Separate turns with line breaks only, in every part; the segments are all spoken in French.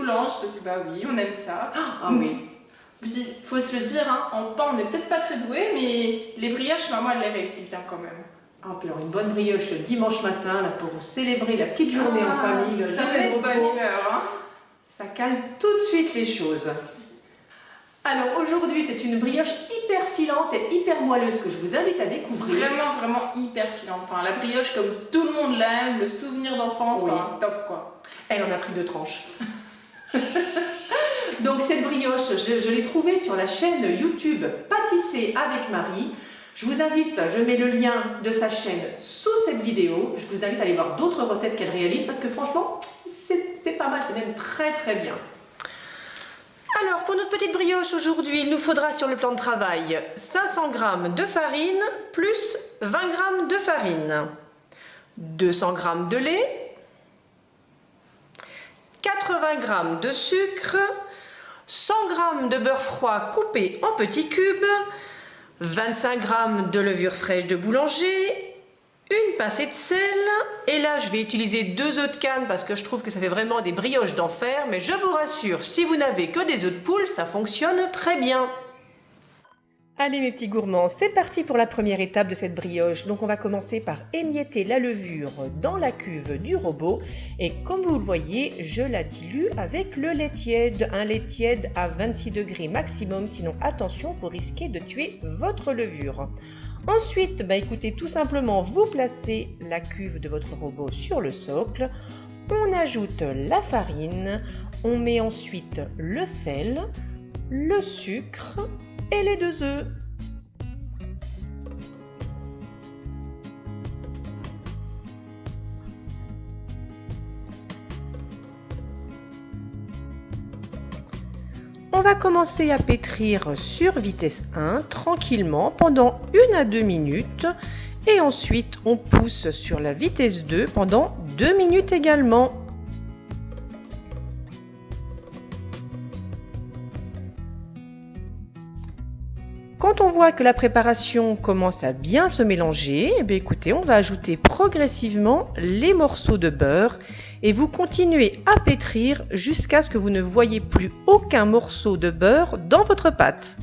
boulange parce que bah oui, on aime ça.
Ah oui.
Puis, faut se le dire, hein, en pain, on n'est peut-être pas très doué, mais les brioches, maman, elle les réussit bien quand même.
Ah, puis alors une bonne brioche le dimanche matin là, pour célébrer la petite journée en famille, le
ça
jamais
met
trop
de bonne
tôt.
humeur. Hein.
Ça calme tout de suite les choses. Alors aujourd'hui, c'est une brioche hyper filante et hyper moelleuse que je vous invite à découvrir.
Vraiment, vraiment hyper filante. Enfin, la brioche comme tout le monde l'aime, le souvenir d'enfance,
Oui.
enfin, top quoi.
Elle en a pris 2 tranches. Donc cette brioche, je l'ai trouvée sur la chaîne YouTube Pâtisser avec Marie. Je vous invite, je mets le lien de sa chaîne sous cette vidéo. Je vous invite à aller voir d'autres recettes qu'elle réalise parce que franchement, c'est pas mal, c'est même très très bien. Alors pour notre petite brioche aujourd'hui, il nous faudra sur le plan de travail 500 g de farine plus 20 g de farine, 200 g de lait, 80 g de sucre, 100 g de beurre froid coupé en petits cubes, 25 g de levure fraîche de boulanger, une pincée de sel, et là je vais utiliser 2 œufs de canne parce que je trouve que ça fait vraiment des brioches d'enfer, mais je vous rassure, si vous n'avez que des œufs de poule, ça fonctionne très bien. Allez mes petits gourmands, c'est parti pour la première étape de cette brioche. Donc on va commencer par émietter la levure dans la cuve du robot et comme vous le voyez, je la dilue avec le lait tiède, un lait tiède à 26 degrés maximum, sinon attention, vous risquez de tuer votre levure. Ensuite, écoutez, tout simplement, vous placez la cuve de votre robot sur le socle, on ajoute la farine, on met ensuite le sel, le sucre et les 2 œufs. On va commencer à pétrir sur vitesse 1 tranquillement pendant 1 à 2 minutes et ensuite on pousse sur la vitesse 2 pendant 2 minutes également. Quand on voit que la préparation commence à bien se mélanger, écoutez, on va ajouter progressivement les morceaux de beurre et vous continuez à pétrir jusqu'à ce que vous ne voyez plus aucun morceau de beurre dans votre pâte.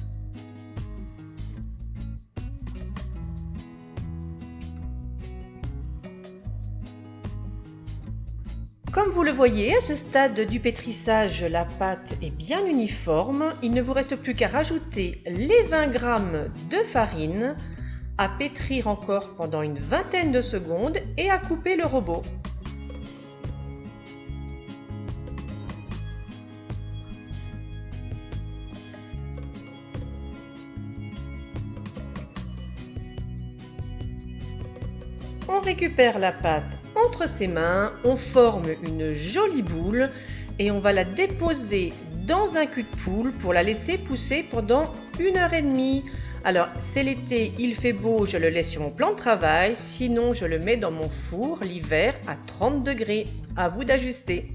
Comme vous le voyez, à ce stade du pétrissage, la pâte est bien uniforme. Il ne vous reste plus qu'à rajouter les 20 g de farine, à pétrir encore pendant une vingtaine de secondes et à couper le robot. On récupère la pâte entre ses mains, on forme une jolie boule et on va la déposer dans un cul de poule pour la laisser pousser pendant 1h30. Alors c'est l'été, il fait beau, je le laisse sur mon plan de travail, sinon je le mets dans mon four l'hiver à 30 degrés. À vous d'ajuster.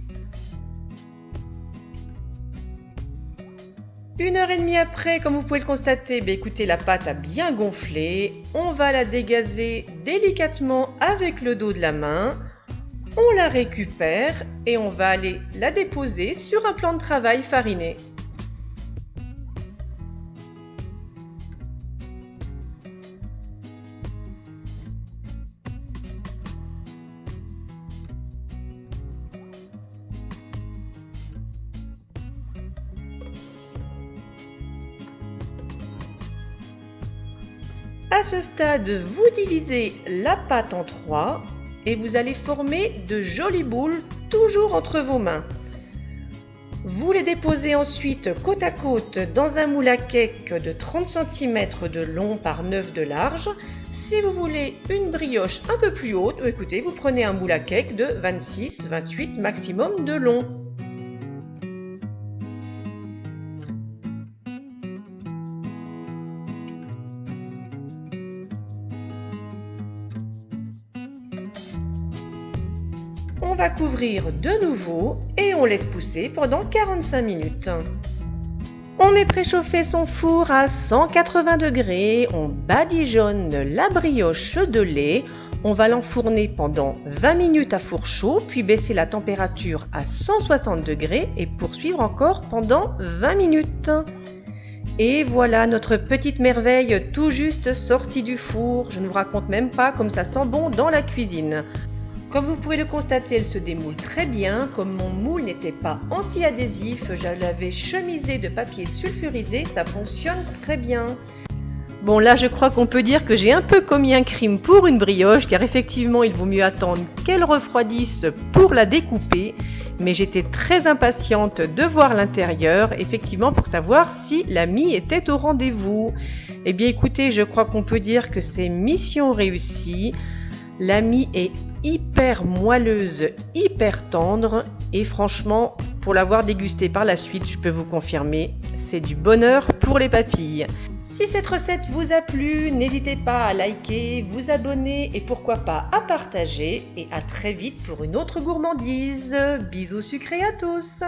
1h30 après, comme vous pouvez le constater, écoutez, la pâte a bien gonflé. On va la dégazer délicatement avec le dos de la main. On la récupère et on va aller la déposer sur un plan de travail fariné. À ce stade, vous divisez la pâte en 3 et vous allez former de jolies boules toujours entre vos mains. Vous les déposez ensuite côte à côte dans un moule à cake de 30 cm de long par 9 de large. Si vous voulez une brioche un peu plus haute, écoutez, vous prenez un moule à cake de 26-28 maximum de long. On va couvrir de nouveau et on laisse pousser pendant 45 minutes. On met préchauffer son four à 180 degrés, on badigeonne la brioche de lait, on va l'enfourner pendant 20 minutes à four chaud, puis baisser la température à 160 degrés et poursuivre encore pendant 20 minutes. Et voilà notre petite merveille tout juste sortie du four. Je ne vous raconte même pas comme ça sent bon dans la cuisine. Comme vous pouvez le constater, elle se démoule très bien. Comme mon moule n'était pas anti-adhésif, je l'avais chemisé de papier sulfurisé, ça fonctionne très bien. Bon, là je crois qu'on peut dire que j'ai un peu commis un crime pour une brioche, car effectivement il vaut mieux attendre qu'elle refroidisse pour la découper. Mais j'étais très impatiente de voir l'intérieur, effectivement pour savoir si la mie était au rendez-vous. Eh bien écoutez, je crois qu'on peut dire que c'est mission réussie. La mie est hyper moelleuse, hyper tendre et franchement, pour l'avoir dégustée par la suite, je peux vous confirmer, c'est du bonheur pour les papilles. Si cette recette vous a plu, n'hésitez pas à liker, vous abonner et pourquoi pas à partager. Et à très vite pour une autre gourmandise. Bisous sucrés à tous!